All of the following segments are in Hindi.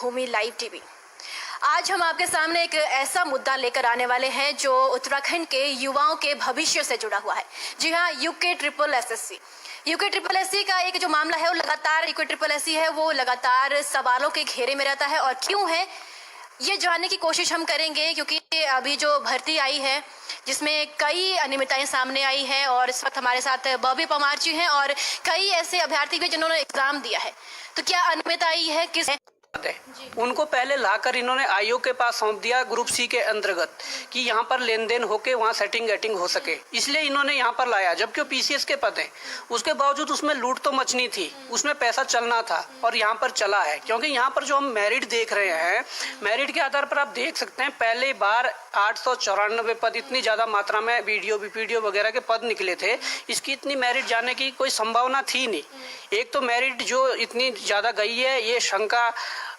भूमि लाइव टीवी। आज हम आपके सामने एक ऐसा मुद्दा लेकर आने वाले हैं जो उत्तराखंड के युवाओं के भविष्य से जुड़ा हुआ है। जी हाँ, यूके ट्रिपल एसएससी का एक जो मामला है वो लगातार वो लगातार सवालों के घेरे में रहता है। और क्यों है ये जानने की कोशिश हम करेंगे, क्योंकि अभी जो भर्ती आई है जिसमें कई अनियमितताएं सामने आई है और इस वक्त हमारे साथ बॉबी परमार जी हैं और कई ऐसे अभ्यर्थी भी जिन्होंने एग्जाम दिया है। तो क्या अनियमितता आई है, किस है? उनको पहले लाकर इन्होंने आयोग के पास सौंप दिया ग्रुप सी के अंतर्गत कि यहाँ पर लेन देन होके वहाँ सेटिंग हो सके, इसलिए इन्होंने यहाँ पर लाया। जबकि पीसीएस के पद हैं, उसके बावजूद उसमें लूट तो मचनी थी, उसमें पैसा चलना था और यहाँ पर चला है। क्योंकि यहाँ पर जो हम मेरिट देख रहे हैं, मेरिट के आधार पर आप देख सकते हैं पहली बार 894 पद, इतनी ज़्यादा मात्रा में बीडीओ वगैरह के पद निकले थे। इसकी इतनी मेरिट जाने की कोई संभावना थी नहीं। एक तो मेरिट जो इतनी ज़्यादा गई है, ये शंका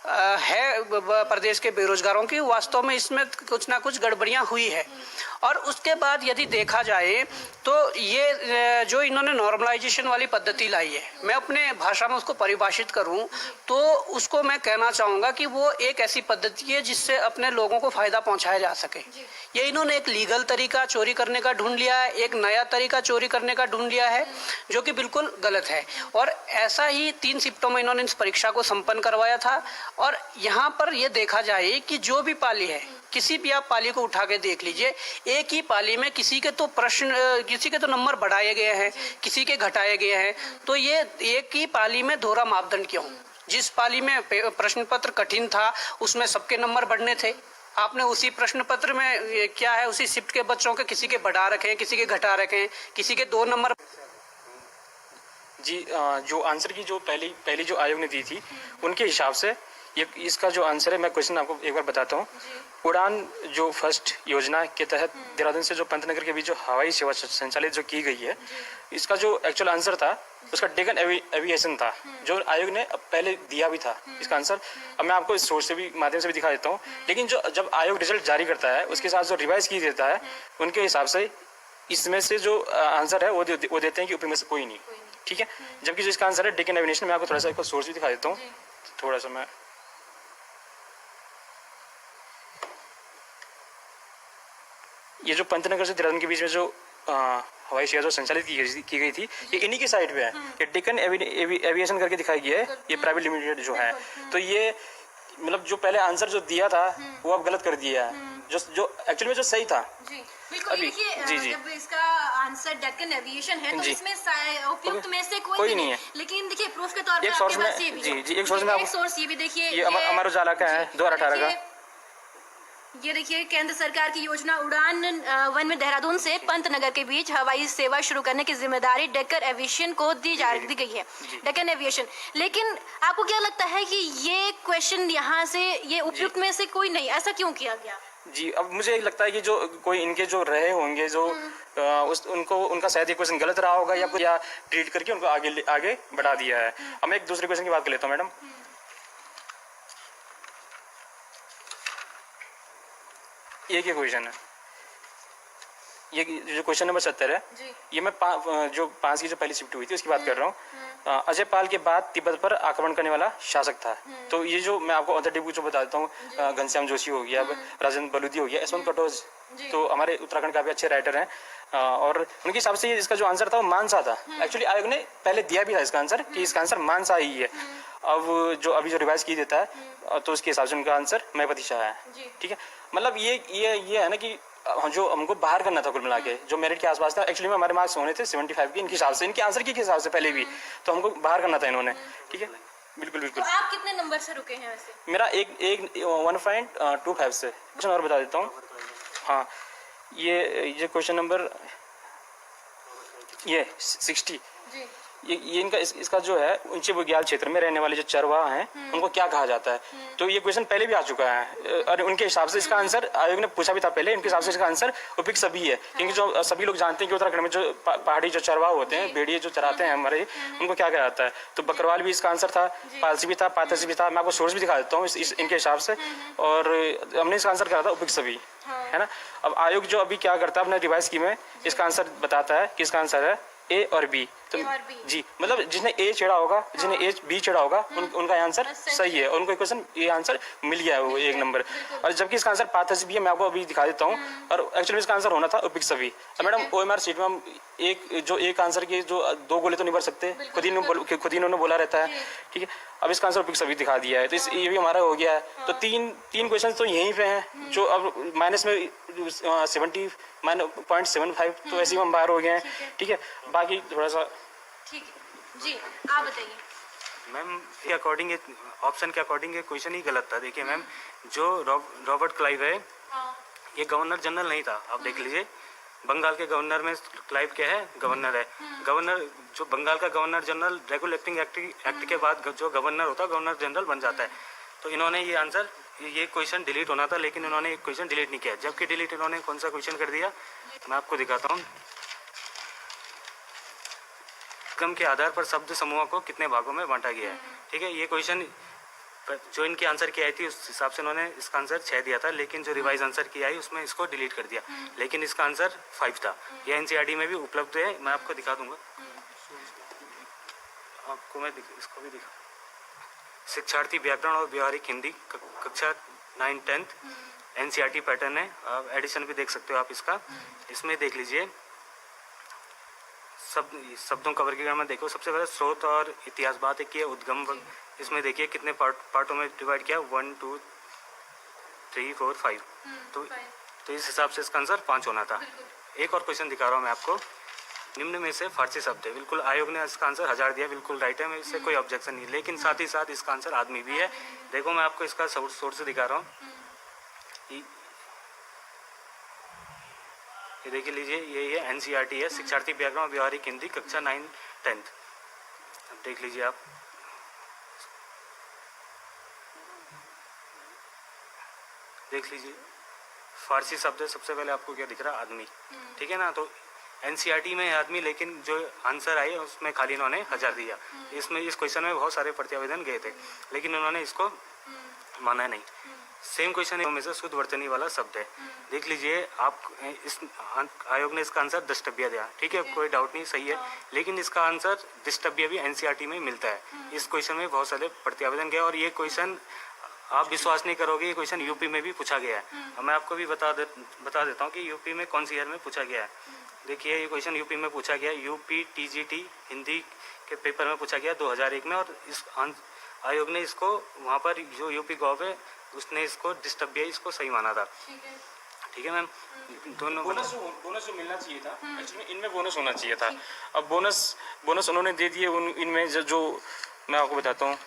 है प्रदेश के बेरोजगारों की। वास्तव में इसमें कुछ ना कुछ गड़बड़ियां हुई है। और उसके बाद यदि देखा जाए तो ये जो इन्होंने नॉर्मलाइजेशन वाली पद्धति लाई है, मैं अपने भाषा में उसको परिभाषित करूं तो उसको मैं कहना चाहूँगा कि वो एक ऐसी पद्धति है जिससे अपने लोगों को फ़ायदा पहुंचाया जा सके। ये इन्होंने एक लीगल तरीका चोरी करने का ढूंढ लिया है, एक नया तरीका चोरी करने का ढूंढ लिया है, जो कि बिल्कुल गलत है। और ऐसा ही 3 शिफ्टों में इन्होंने इस परीक्षा को संपन्न करवाया था। और यहाँ पर यह देखा जाए कि जो भी पाली है, किसी भी आप पाली को उठा के देख लीजिए, एक ही पाली में किसी के तो नंबर बढ़ाए गए हैं, किसी के घटाए गए हैं। तो ये एक ही पाली में दोहरा मापदंड क्यों? जिस पाली में प्रश्न पत्र कठिन था उसमें सबके नंबर बढ़ने थे, आपने उसी प्रश्न पत्र में क्या है, उसी शिफ्ट के बच्चों के किसी के बढ़ा रखे हैं, किसी के घटा रखे हैं, किसी के 2 नंबर। जी, जो आंसर की जो पहली जो आयोग ने दी थी उनके हिसाब से ये इसका जो आंसर है, मैं क्वेश्चन आपको एक बार बताता हूँ। उड़ान जो फर्स्ट योजना के तहत देहरादून से जो पंतनगर के बीच जो हवाई सेवा संचालित जो की गई है, इसका जो एक्चुअल आंसर था उसका डेकन एविएशन था, जो आयोग ने पहले दिया भी था इसका आंसर। अब मैं आपको इस सोर्स से भी माध्यम से भी दिखा देता हूँ। लेकिन जब आयोग रिजल्ट जारी करता है उसके साथ जो रिवाइज की देता है, उनके हिसाब से इसमें से जो आंसर है वो देते हैं कि ऊपर में से कोई नहीं। ठीक है, जबकि जो इसका आंसर है डेकन एविएशन, मैं आपको थोड़ा सा एक सोर्स भी दिखा देता हूँ। थोड़ा सा मैं ये जो पंतनगर से देहरादून के बीच में जो हवाई सेवा जो संचालित की गई थी, ये इन्हीं की साइड पे है। ये डेकन एविएशन करके दिखाई गया है, ये प्राइवेट लिमिटेड जो है। तो ये मतलब जो पहले आंसर जो दिया था वो अब गलत कर दिया है, जो एक्चुअली में जो सही था। जी बिल्कुल, देखिए जब इसका आंसर डेक्कन एविएशन है तो इसमें उपयुक्त में से कोई नहीं है। लेकिन देखिए प्रूफ के तौर पर आपके पास ये भी एक सोर्स ये भी देखिए, ये अमर उजाला का है 2018 का। ये देखिए, केंद्र सरकार की योजना उड़ान 1 में देहरादून से पंतनगर के बीच हवाई सेवा शुरू करने की जिम्मेदारी डेक्कन एविएशन को दी गई है, डेक्कन एविएशन। लेकिन आपको क्या लगता है कि ये क्वेश्चन यहाँ से ये उपयुक्त में से कोई नहीं, ऐसा क्यों किया गया? जी, अब मुझे लगता है कि जो कोई इनके जो रहे होंगे जो उनका शायद ये क्वेश्चन गलत रहा होगा या ट्रीट करके उनको आगे बढ़ा दिया है। अब मैं एक दूसरे क्वेश्चन की बात कर लेता हूँ मैडम। ये क्या क्वेश्चन है? ये जो क्वेश्चन नंबर 70 है, ये मैं जो 5 की जो पहली शिफ्ट हुई थी उसकी बात कर रहा हूँ। अजय पाल के बाद तिब्बत पर आक्रमण करने वाला शासक था। तो ये जो मैं आपको अदर डिब्यू जो बता देता हूँ, घनश्याम जोशी हो गया, राजेंद्र बलूदी हो गया, यशवंत कटोच, तो हमारे उत्तराखंड का भी अच्छे राइटर हैं। और उनके हिसाब से इसका जो आंसर था वो मानसा था। एक्चुअली आयोग ने पहले दिया भी था इसका आंसर कि इसका आंसर मानसा ही है। अब जो अभी जो रिवाइज की देता है तो उसके हिसाब से उनका आंसर मैपति शाह है। ठीक है, मतलब ये है ना कि जो हमको बाहर करना था कुल मिला के, जो मेरिट के आसपास था। एक्चुअली में हमारे मार्क्स होने थे 75 के, इनके हिसाब से, इनके आंसर के हिसाब से पहले भी, तो हमको बाहर करना था इन्होंने। ठीक है, बिल्कुल। तो आप कितने नंबर से रुके हैं वैसे? मेरा 1.25 से। क्वेश्चन और बता देता हूँ। हाँ, ये क्वेश्चन नंबर ये 60, ये इनका इसका जो है ऊंचे बुग्याल क्षेत्र में रहने वाले जो चरवाहा हैं उनको क्या कहा जाता है। तो ये क्वेश्चन पहले भी आ चुका है और उनके हिसाब से इसका आंसर आयोग ने पूछा भी था पहले। उनके हिसाब से इसका आंसर उपयुक्त सभी है, क्योंकि जो सभी लोग जानते हैं कि उत्तराखंड में जो पहाड़ी जो चरवाहा होते हैं, भेड़िए जो चराते हैं हमारे, उनको क्या कहा जाता है। तो बकरवाल भी इसका आंसर था, पालसी भी था, पातसी भी था। मैं आपको सोर्स भी दिखा देता हूँ इनके हिसाब से, और हमने इसका आंसर करा था उपयुक्त सभी, है ना। अब आयोग जो अभी क्या करता है अपने रिवाइज की में इसका आंसर बताता है कि इसका आंसर है ए और बी। तो A और B। जी मतलब जिसने ए चढ़ा होगा, जिसने ए बी चढ़ा होगा, उनका आंसर सही है, उनको क्वेश्चन ये आंसर मिल गया है वो एक नंबर। और जबकि इसका आंसर पाथस भी है, मैं आपको अभी दिखा देता हूँ। और एक्चुअली इसका आंसर होना था उपिक सभी। मैडम OMR शीट में हम एक आंसर के जो 2 गोले तो नहीं भर सकते, खुद ही इन्होंने बोला रहता है, ठीक है। अब इसका आंसर उपिक सभी दिखा दिया है, तो ये भी हमारा हो गया है। तो तीन क्वेश्चन तो यहीं पे हैं, जो अब माइनस में 70.75, तो ऐसे ही हम बाहर हो गए हैं, ठीक है। बाकी थोड़ा सा ठीक है जी, आप बताइए। मैम के अकॉर्डिंग ऑप्शन के अकॉर्डिंग ये क्वेश्चन ही गलत था। देखिए मैम, जो रॉबर्ट क्लाइव है ये गवर्नर जनरल नहीं था। आप देख लीजिए, बंगाल के गवर्नर में क्लाइव क्या है, गवर्नर है। गवर्नर जो बंगाल का गवर्नर जनरल रेगुलेटिंग एक्ट के बाद जो गवर्नर होता है गवर्नर जनरल बन जाता है। तो इन्होंने ये क्वेश्चन डिलीट होना था, लेकिन इन्होंने ये क्वेश्चन डिलीट नहीं किया। जबकि डिलीट इन्होंने कौन सा क्वेश्चन कर दिया, मैं आपको दिखाता हूँ। क्रम के आधार पर शब्द समूहों को कितने भागों में बांटा गया है, ठीक है। ये क्वेश्चन जो इनकी आंसर की आई थी उस हिसाब से इन्होंने इसका आंसर 6 दिया था, लेकिन जो रिवाइज आंसर की आई उसमें इसको डिलीट कर दिया, लेकिन इसका आंसर 5 था। यह NCERT में भी उपलब्ध है, मैं आपको दिखा दूंगा। आपको मैं इसको भी दिखा, शिक्षार्थी व्याकरण और व्यवहारिक हिंदी कक्षा 9-10 NCERT पैटर्न है। आप एडिशन भी देख सकते हो आप इसका। इसमें देख लीजिए शब्दों का वर्गीकरण में देखो। सबसे पहले स्रोत और इतिहास बात है कि उद्गम, इसमें देखिए कितने पार्टों में डिवाइड किया, 1 2 3 4 5। तो इस हिसाब से इसका आंसर 5 होना था। एक और क्वेश्चन दिखा रहा हूँ मैं आपको। निम्न में से फारसी शब्द है, बिल्कुल आयोग ने इसका आंसर 1000 दिया, बिल्कुल राइट है, मैं इससे कोई ऑब्जेक्शन नहीं। लेकिन साथ ही साथ इसका आंसर आदमी भी है। देखो मैं आपको इसका सोर्स दिखा रहा हूँ। ये देख लीजिए, ये NCERT है, शिक्षार्थी व्याकरण और व्यवहारिक हिंदी कक्षा 9-10। अब देख लीजिए आप, देख लीजिए फारसी शब्द है। सबसे पहले आपको क्या दिख रहा है, आदमी, ठीक है ना। तो NCERT में है आदमी, लेकिन जो आंसर आई उसमें खाली इन्होंने 1000 दिया। इसमें इस क्वेश्चन में बहुत सारे प्रत्यावेदन गए थे, लेकिन उन्होंने इसको माना नहीं। सेम क्वेश्चन में से शुद्ध वर्तनी वाला शब्द है। देख लीजिए आप, इस आयोग ने इसका आंसर द्रष्टव्य दिया, ठीक है, कोई डाउट नहीं, सही है। लेकिन इसका आंसर द्रष्टव्य भी NCERT में मिलता है। इस क्वेश्चन में बहुत सारे प्रत्यावेदन गए, और ये क्वेश्चन आप विश्वास नहीं करोगे, ये क्वेश्चन यूपी में भी पूछा गया है। और मैं आपको भी बता देता हूँ कि यूपी में कौन सी ईयर में पूछा गया है। देखिए ये क्वेश्चन यूपी में पूछा गया, UP TGT हिंदी के पेपर में पूछा गया 2001 में। और इस आयोग ने इसको, वहाँ पर जो यूपी गॉव है उसने इसको डिस्टर्बिया इसको सही माना था, ठीक है मैम। दोनों बोनस जो मिलना चाहिए था, एक्चुअली इनमें बोनस होना चाहिए था। अब बोनस उन्होंने दे दिए इनमें जो मैं आपको बताता हूँ,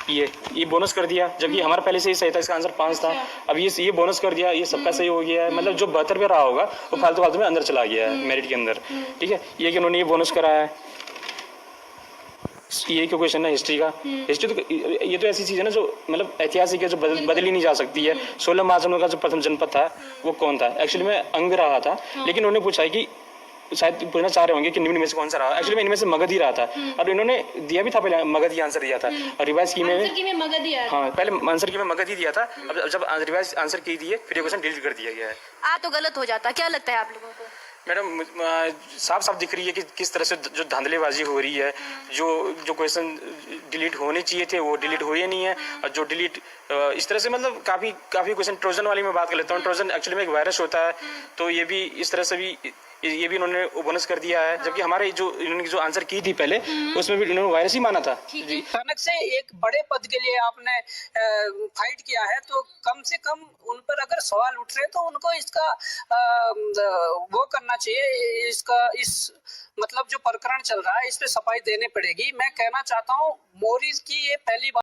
ये बोनस कर दिया, जबकि हमारा पहले से ही सही था, इसका आंसर 5 था। अब ये बोनस कर दिया, ये सबका सही हो गया है। मतलब जो 72 पे रहा होगा वो फालतू में अंदर चला गया है मेरिट के अंदर, ठीक है। ये कि उन्होंने ये बोनस कराया है। ये क्यों क्वेश्चन है हिस्ट्री का। हिस्ट्री तो ये तो ऐसी चीज़ है ना जो मतलब ऐतिहासिक है, जो बदली नहीं जा सकती है। 16 महाजनों का जो प्रथम जनपद था वो कौन था, एक्चुअली में अंग रहा था। लेकिन उन्होंने पूछा है कि शायद पूछना चाह रहे होंगे कि निम्न में से कौन सा रहा, एक्चुअली में इनमें से मगध ही रहा था। और इन्होंने दिया भी था, पहले मगध ही आंसर दिया था। और रिवाइज की में मगध दिया, हाँ पहले आंसर की में मगध ही दिया था। अब जब रिवाइज आंसर की दिए फिर ये क्वेश्चन डिलीट कर दिया गया है। तो गलत हो जाता, क्या लगता है आप लोगों को? मैडम साफ साफ दिख रही है कि किस तरह से जो धांधलेबाजी हो रही है। जो क्वेश्चन डिलीट होने चाहिए थे वो डिलीट हुए नहीं है। और जो डिलीट इस तरह से मतलब काफ़ी क्वेश्चन, ट्रोजन वाली मैं बात कर लेता हूँ। ट्रोजन एक्चुअली में एक वायरस होता है, तो ये भी इस तरह से भी ये भी इन्होंने बोनस कर दिया है। जबकि हमारे इन्होंने जो आंसर की थी पहले उसमें भी इन्होंने वायरस ही माना था। अचानक से एक बड़े पद के लिए आपने फाइट किया है, तो कम से कम उन पर अगर सवाल उठ रहे तो उनको इसका वो करना चाहिए। इस मतलब जो प्रकरण चल रहा है इस पे सफाई देनी पड़ेगी। मैं कहना चाहता हूँ मोदी की ये पहली बात